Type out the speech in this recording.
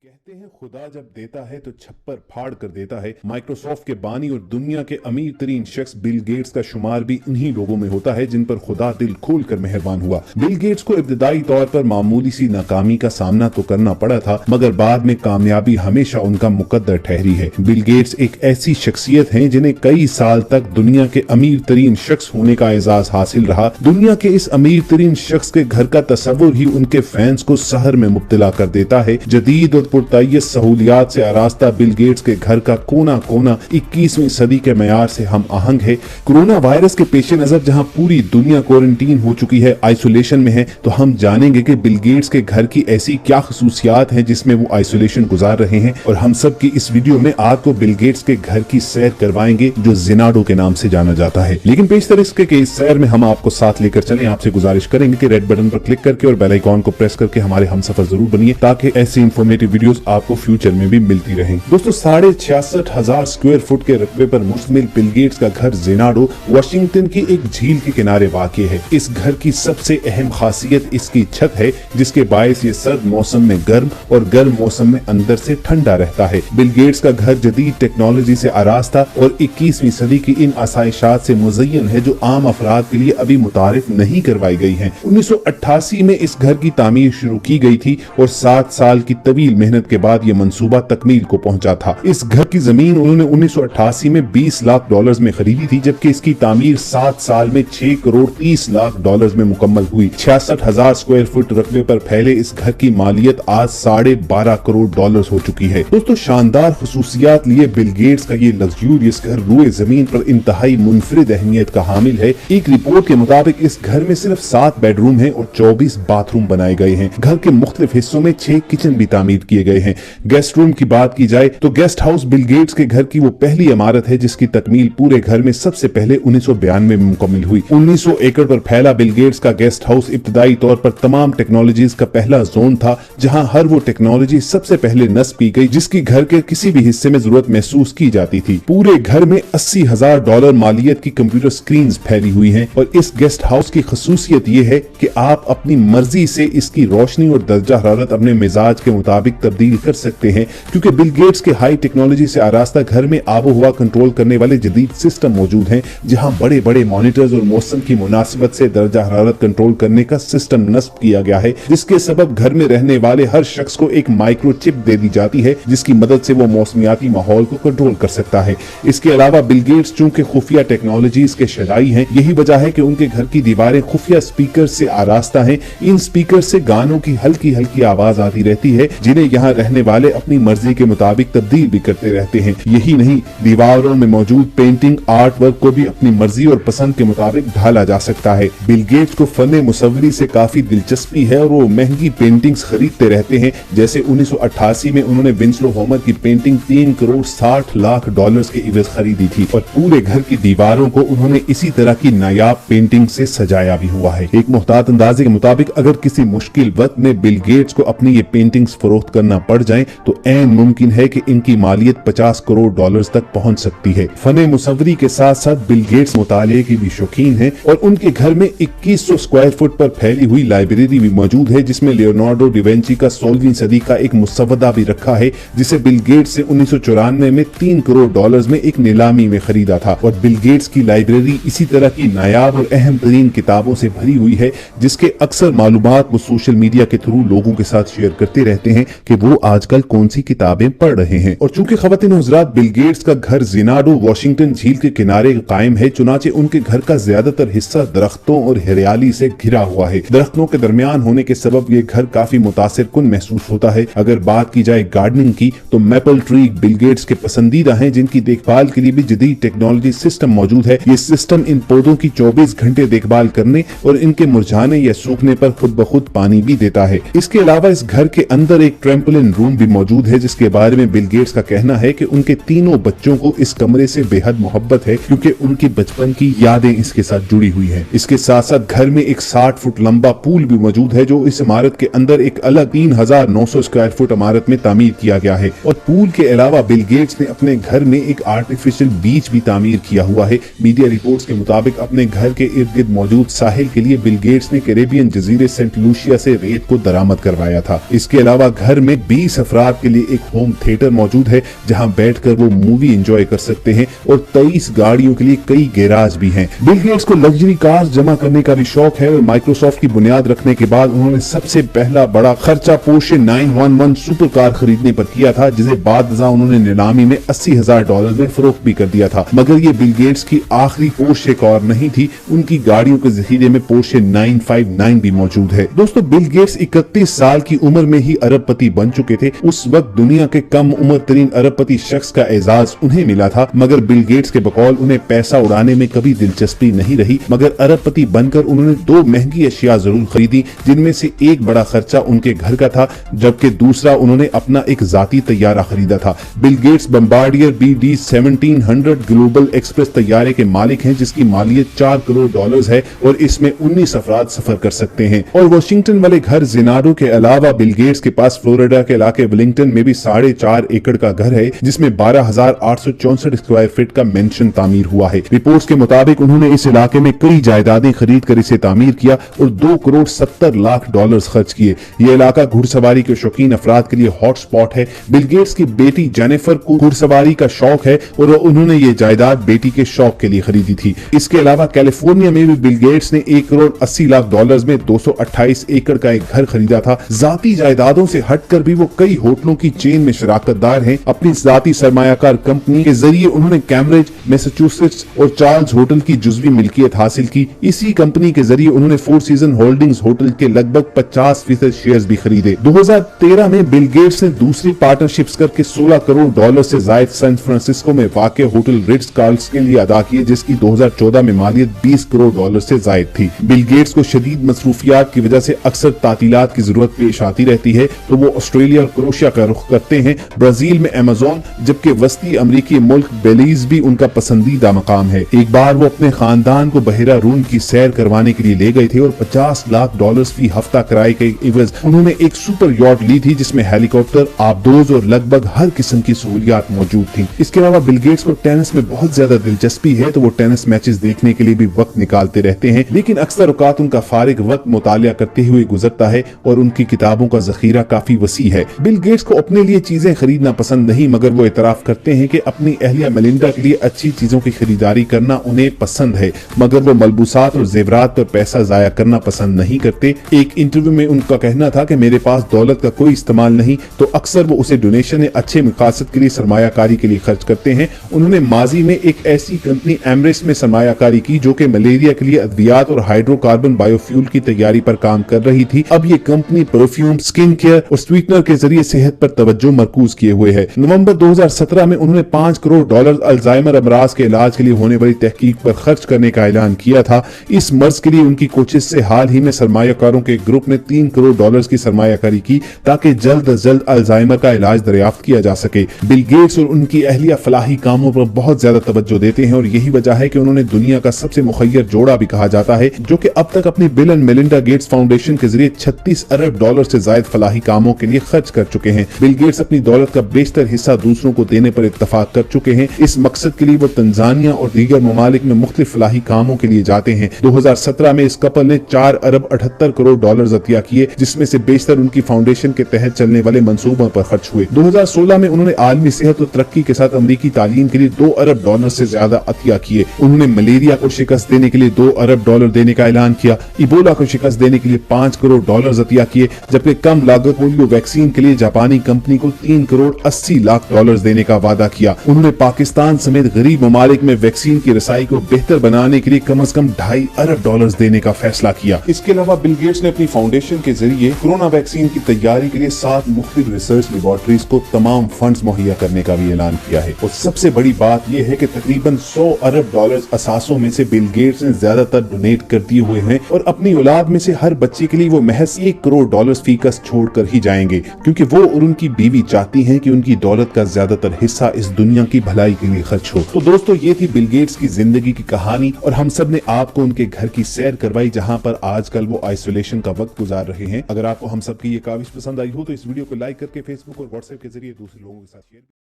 कहते हैं खुदा जब देता है तो छप्पर फाड़ कर देता है। माइक्रोसॉफ्ट के बानी और दुनिया के अमीर तरीन शख्स बिल गेट्स का शुमार भी उन्हीं लोगों में होता है जिन पर खुदा दिल खोल कर मेहरबान हुआ। बिल गेट्स को इब्तदाई तौर पर मामूली सी नाकामी का सामना तो करना पड़ा था, मगर बाद में कामयाबी हमेशा उनका मुकद्दर ठहरी है। बिल गेट्स एक ऐसी शख्सियत हैं जिन्हें कई साल तक दुनिया के अमीर तरीन शख्स होने का एजाज हासिल रहा। दुनिया के इस अमीर तरीन शख्स के घर का तस्वुर ही उनके फैंस को सहर में मुब्तला कर देता है। जदीद और पुरतय्यस सहूलियात से आरास्ता बिल गेट्स के घर का कोना कोना 21वीं सदी के मयार से हम आहंग है। कोरोना वायरस के पेश नजर जहां पूरी दुनिया क्वारंटीन हो चुकी है, आइसोलेशन में है, तो हम जानेंगे कि बिल गेट्स के घर की ऐसी क्या खसूसियात हैं जिसमें वो आइसोलेशन गुजार रहे हैं। और हम सब की इस वीडियो में आपको बिल गेट्स के घर की सैर करवाएंगे जो ज़ेनाडो के नाम से जाना जाता है। लेकिन पेशतर इसके कि इस सैर में हम आपको साथ लेकर चलें, आपसे गुजारिश करेंगे कि रेड बटन पर क्लिक करके और बेल आइकॉन को प्रेस करके हमारे हमसफर जरूर बनिए ताकि ऐसी इंफॉर्मेटिव वीडियोस आपको फ्यूचर में भी मिलती रहें। दोस्तों 66,500 स्क्वायर फुट के रकबे पर मुश्तमिल बिल गेट्स का घर ज़ेनाडो वाशिंगटन की एक झील के किनारे वाक़ है। इस घर की सबसे अहम खासियत इसकी छत है, जिसके बायस ये सर्द मौसम में गर्म और गर्म मौसम में अंदर से ठंडा रहता है। बिल गेट्स का घर जदीद टेक्नोलॉजी से आरास्ता और 21वीं सदी की इन आसाइशात से मुज़य्यन है जो आम अफराद के लिए अभी मुतारिफ नहीं करवाई गई हैं। 1988 में इस घर की तामीर शुरू की गई थी और 7 साल की तवील मेहनत के बाद ये मंसूबा तकमील को पहुंचा था। इस घर की जमीन उन्होंने 1988 में $20 लाख में खरीदी थी, जबकि इसकी तामीर 7 साल में $6 करोड़ 30 लाख में मुकम्मल हुई। 66,000 स्क्वायर फुट रकबे पर फैले इस घर की मालियत आज $12.5 करोड़ हो चुकी है। दोस्तों शानदार खसूसियात लिए बिल गेट्स का ये लग्जूरियस घर रूए जमीन पर इंतहाई मुनफरिद अहमियत का हामिल है। एक रिपोर्ट के मुताबिक इस घर में सिर्फ 7 बेडरूम है और 24 बाथरूम बनाए गए हैं। घर के मुख्तलिफ हिस्सों में 6 किचन भी तामीर किए गए हैं। गेस्ट रूम की बात की जाए तो गेस्ट हाउस बिल गेट्स के घर की वो पहली इमारत है जिसकी तकमील पूरे घर में सबसे पहले 1992 में मुकम्मल हुई। 1900 एकड़ पर फैला बिल गेट्स का गेस्ट हाउस इब्तदाई तौर पर तमाम टेक्नोलॉजीज का पहला जोन था, जहां हर वो टेक्नोलॉजी सबसे पहले नस्ब की गई जिसकी घर के किसी भी हिस्से में जरूरत महसूस की जाती थी। पूरे घर में $80,000 मालियत की कंप्यूटर स्क्रीन फैली हुई है और इस गेस्ट हाउस की खसूसियत ये है कि आप अपनी मर्जी से इसकी रोशनी और दर्जा हरारत अपने मिजाज के मुताबिक तब्दील कर सकते हैं, क्योंकि बिल गेट्स के हाई टेक्नोलॉजी से आरास्ता घर में आबो हवा कंट्रोल करने वाले जदीद सिस्टम मौजूद हैं, जहां बड़े बड़े मॉनिटर्स और मौसम की मुनासिबत से दर्जा हरारत कंट्रोल करने का सिस्टम नस्ब किया गया है, जिसके सबब घर में रहने वाले हर शख्स को एक माइक्रो चिप दे दी जाती है जिसकी मदद से वो मौसमियाती माहौल को कंट्रोल कर सकता है। इसके अलावा बिल गेट्स चूंकि खुफिया टेक्नोलॉजीज के शराई हैं, यही वजह है कि उनके घर की दीवारें खुफिया स्पीकर से आरास्ता हैं। इन स्पीकर से गानों की हल्की हल्की आवाज आती रहती है जिन्हें यहाँ रहने वाले अपनी मर्जी के मुताबिक तब्दील भी करते रहते हैं। यही नहीं, दीवारों में मौजूद पेंटिंग आर्ट वर्क को भी अपनी मर्जी और पसंद के मुताबिक ढाला जा सकता है। बिल गेट्स को फन मुसव्वरी से काफी दिलचस्पी है और वो महंगी पेंटिंग्स खरीदते रहते हैं। जैसे 1988 में उन्होंने विंस्लो होमर की पेंटिंग $3 करोड़ 60 लाख के इवज खरीदी थी और पूरे घर की दीवारों को उन्होंने इसी तरह की नायाब पेंटिंग से सजाया भी हुआ है। एक मुहतात अंदाजे के मुताबिक अगर किसी मुश्किल वक्त में बिल गेट्स को अपनी ये पेंटिंग्स फरोख्त करना पड़ जाए तो ऐन मुमकिन है कि इनकी मालियत $50 करोड़ तक पहुंच सकती है। फने मुसव्वरी के साथ साथ बिल गेट्स मुताले की भी शौकीन है और उनके घर में 2100 स्क्वायर फुट पर फैली हुई लाइब्रेरी भी मौजूद है, जिसमें लियोनार्डो डिवेंची का 16वीं सदी का एक मुसव्वदा भी रखा है, जिसे बिल गेट्स ने 1994 में $3 करोड़ में एक नीलामी में खरीदा था। और बिल गेट्स की लाइब्रेरी इसी तरह की नायाब और अहम तरीन किताबों से भरी हुई है, जिसके अक्सर मालूमात वो सोशल मीडिया के थ्रू लोगों के साथ शेयर करते रहते हैं कि वो आजकल कौन सी किताबें पढ़ रहे हैं। और चूंकि खवातीन हज़रात बिल गेट्स का घर ज़ेनाडो वाशिंगटन झील के किनारे कायम है, चुनाचे उनके घर का ज्यादातर हिस्सा दरख्तों और हरियाली से घिरा हुआ है। दरख्तों के दरमियान होने के सबब ये घर काफी मुतासिर कुन महसूस होता है। अगर बात की जाए गार्डनिंग की तो मैपल ट्री बिल गेट्स के पसंदीदा हैं, जिनकी देखभाल के लिए भी जदीद टेक्नोलॉजी सिस्टम मौजूद है। ये सिस्टम इन पौधों की 24 घंटे देखभाल करने और इनके मुरझाने या सूखने पर खुद ब खुद पानी भी देता है। इसके अलावा इस घर के अंदर एक ट्रैम्पोलिन रूम भी मौजूद है, जिसके बारे में बिल गेट्स का कहना है कि उनके तीनों बच्चों को इस कमरे से बेहद मोहब्बत है, क्योंकि उनकी बचपन की यादें इसके साथ जुड़ी हुई हैं। इसके साथ साथ घर में एक 60 फुट लंबा पूल भी मौजूद है, जो इस इमारत के अंदर एक अलग 3900 स्क्वायर फुट इमारत में तामीर किया गया है। और पूल के अलावा बिल गेट्स ने अपने घर में एक आर्टिफिशियल बीच भी तामीर किया हुआ है। मीडिया रिपोर्ट्स के मुताबिक अपने घर के इर्द गिर्द मौजूद साहिल के लिए बिल गेट्स ने कैरेबियन जजीरे सेंट लूसिया से रेत को दरामद करवाया था। इसके अलावा घर में में 20 अफराद के लिए एक होम थिएटर मौजूद है जहां बैठकर वो मूवी एंजॉय कर सकते हैं और 23 गाड़ियों के लिए कई गैराज भी हैं। बिल गेट्स को लग्जरी कार जमा करने का भी शौक है और माइक्रोसॉफ्ट की बुनियाद रखने के बाद उन्होंने सबसे पहला बड़ा खर्चा पोर्शे 911 सुपर कार खरीदने पर किया था, जिसे बाद उन्होंने नीलामी में $80,000 में फरोख्त भी कर दिया था। मगर ये बिल गेट्स की आखिरी पोर्शे कार नहीं थी, उनकी गाड़ियों के जखीरे में पोर्शे 959 भी मौजूद है। दोस्तों, बिल गेट्स 31 साल की उम्र में ही अरबपति बन चुके थे। उस वक्त दुनिया के कम उम्र तरीन अरबपति शख्स का एजाज उन्हें मिला था, मगर बिल गेट्स के बकौल उन्हें पैसा उड़ाने में कभी दिलचस्पी नहीं रही। मगर अरबपति बनकर उन्होंने 2 महंगी अशिया जरूर खरीदी, जिनमें से एक बड़ा खर्चा उनके घर का था, जबकि दूसरा उन्होंने अपना एक जाती तैयारा खरीदा था। Bill Gates Bombardier BD 1700 global express तैयारे के मालिक हैं, जिसकी मालियत $4 करोड़ है और इसमें 19 अफराद सफर कर सकते हैं। और वॉशिंगटन वाले घर जिनाडो के अलावा बिल गेट्स के पास फ्लोरिडा के इलाके विलिंगटन में भी 4.5 एकड़ का घर है, जिसमें 12,864 स्क्वायर फीट का मेंशन तामीर हुआ है। रिपोर्ट्स के मुताबिक उन्होंने इस इलाके में कई जायदादें खरीद कर इसे तामीर किया और $2,70,00,000 खर्च किए। ये इलाका घुड़सवारी के शौकीन अफराद के लिए हॉट स्पॉट है। बिल गेट्स की बेटी जेनिफर को घुड़सवारी का शौक है और उन्होंने ये जायदाद बेटी के शौक के लिए खरीदी थी। इसके अलावा कैलिफोर्निया में भी बिल गेट्स ने $1,80,00,000 में 228 एकड़ का एक घर खरीदा था। जाती जायदादों से हटकर भी वो कई होटलों की चेन में शराकतदार हैं। अपनी जाती सरमायाकार कंपनी के जरिए उन्होंने कैम्ब्रिज, मैसाचुसेट्स और चार्ल्स होटल की जुज़वी मिल्कियत हासिल की। इसी कंपनी के जरिए उन्होंने फोर सीजन होल्डिंग्स होटल के लगभग 50% शेयर्स भी खरीदे। 2013 में बिल गेट्स ने दूसरी पार्टनरशिप्स करके $16 करोड़ से जायद सैन फ्रांसिस्को में वाक़ होटल रिट्ज कार्ल्टन के लिए अदा किए, जिसकी 2014 में मालियत $20 करोड़ से जायद थी। बिल गेट्स को शदीद मसरूफियात की वजह से अक्सर तातीलात की जरूरत पेश आती रहती है, तो वो ऑस्ट्रेलिया और क्रोएशिया का रुख करते हैं। ब्राजील में अमेज़न, जबकि वस्ती अमरीकी मुल्क बेलीज भी उनका पसंदीदा मकाम है। एक बार वो अपने खानदान को बहरा रूम की सैर करवाने के लिए ले गए थे और $50 लाख फी हफ्ता किराए के इवज उन्होंने एक सुपर यॉट ली थी, जिसमें हेलीकॉप्टर, आबदोज और लगभग हर किस्म की सहूलियात मौजूद थी। इसके अलावा बिल गेट्स को टेनिस में बहुत ज्यादा दिलचस्पी है, तो वो टेनिस मैचेस देखने के लिए भी वक्त निकालते रहते हैं, लेकिन अक्सर औकात उनका फारिग वक्त मुतालिया करते हुए गुजरता है और उनकी किताबों का जखीरा काफी वसी है। बिल गेट्स को अपने लिए चीजें खरीदना पसंद नहीं, मगर वो इतराफ करते हैं कि अपनी अहलिया मेलिंडा के लिए अच्छी चीजों की खरीदारी करना उन्हें पसंद है, मगर वो मलबूसात और जेवरात पर पैसा जाया करना पसंद नहीं करते। एक इंटरव्यू में उनका कहना था कि मेरे पास दौलत का कोई इस्तेमाल नहीं, तो अक्सर वो उसे डोनेशन या अच्छे मकासद के लिए सरमायाकारी के लिए खर्च करते हैं। उन्होंने माजी में एक ऐसी कंपनी एमरेस में सरमायाकारी की जो कि मलेरिया के लिए अद्वियात और हाइड्रोकार्बन बायोफ्यूल की तैयारी पर काम कर रही थी। अब ये कंपनी परफ्यूम, स्किन केयर और स्वीटनर के जरिए सेहत पर तवज्जो मरकूज किए हुए है। नवंबर 2017 में उन्होंने $5 करोड़ अल्जाइमर अमराज के इलाज के लिए होने वाली तहकीक पर खर्च करने का ऐलान किया था। इस मर्ज के लिए उनकी कोशिश से हाल ही में सरमायाकारों के ग्रुप ने $3 करोड़ की सरमायाकारी की, ताकि जल्द अज जल्द अल्जाइमर का इलाज दरियाफ्त किया जा सके। बिल गेट्स और उनकी अहलिया फलाही कामों पर बहुत ज्यादा तवज्जो देते हैं और यही वजह है कि उन्होंने दुनिया का सबसे मुखय्यर जोड़ा भी कहा जाता है, जो कि अब तक अपनी bill and Melinda Gates foundation के जरिए $36 अरब से जायद फलाही कामों के लिए खर्च कर चुके हैं। बिल गेट्स अपनी दौलत का बेशतर हिस्सा दूसरों को देने पर इत्तफाक कर चुके हैं। इस मकसद के लिए वो तंजानिया और दीगर ममालिक में मुख्तलिफ फलाही कामों के लिए जाते हैं। 2017 में इस कपल ने $4 अरब 78 करोड़ अतिया किए, जिसमें से बेशतर उनकी फाउंडेशन के तहत चलने वाले मंसूबों पर खर्च हुए। 2016 में उन्होंने आलमी सेहत और तरक्की के साथ अमरीकी तालीम के लिए $2 अरब से ज्यादा अतिया किए। उन्होंने मलेरिया को शिकस्त देने के लिए $2 अरब देने का ऐलान किया, इबोला को शिकस्त देने के लिए $5 करोड़ अतिया किए, जबकि कम लागत पोलियो वैक्सीन के लिए जापानी कंपनी को $3 करोड़ 80 लाख देने का वादा किया। उन्होंने पाकिस्तान समेत गरीब ममालिक में वैक्सीन की रसाई को बेहतर बनाने के लिए कम से कम $2.5 अरब देने का फैसला किया। इसके अलावा बिल गेट्स ने अपनी फाउंडेशन के जरिए कोरोना वैक्सीन की तैयारी के लिए 7 मुख्तलिफ रिसर्च लेबोरेटरीज को तमाम फंड्स मुहैया करने का भी ऐलान किया है। और सबसे बड़ी बात यह है कि तकरीबन $100 अरब असासों में से बिल गेट्स ने ज्यादातर डोनेट कर दिए हुए हैं और अपनी औलाद में से हर बच्चे के लिए वो महज $1 करोड़ फीकस छोड़ कर ही जाएंगे, क्योंकि वो और उनकी बीवी चाहती हैं कि उनकी दौलत का ज्यादातर हिस्सा इस दुनिया की भलाई के लिए खर्च हो। तो दोस्तों, ये थी बिल गेट्स की जिंदगी की कहानी और हम सब ने आपको उनके घर की सैर करवाई, जहां पर आजकल वो आइसोलेशन का वक्त गुजार रहे हैं। अगर आपको हम सब की ये काविश पसंद आई हो तो इस वीडियो को लाइक करके फेसबुक और व्हाट्सएप के जरिए दूसरे लोगों के साथ शेयर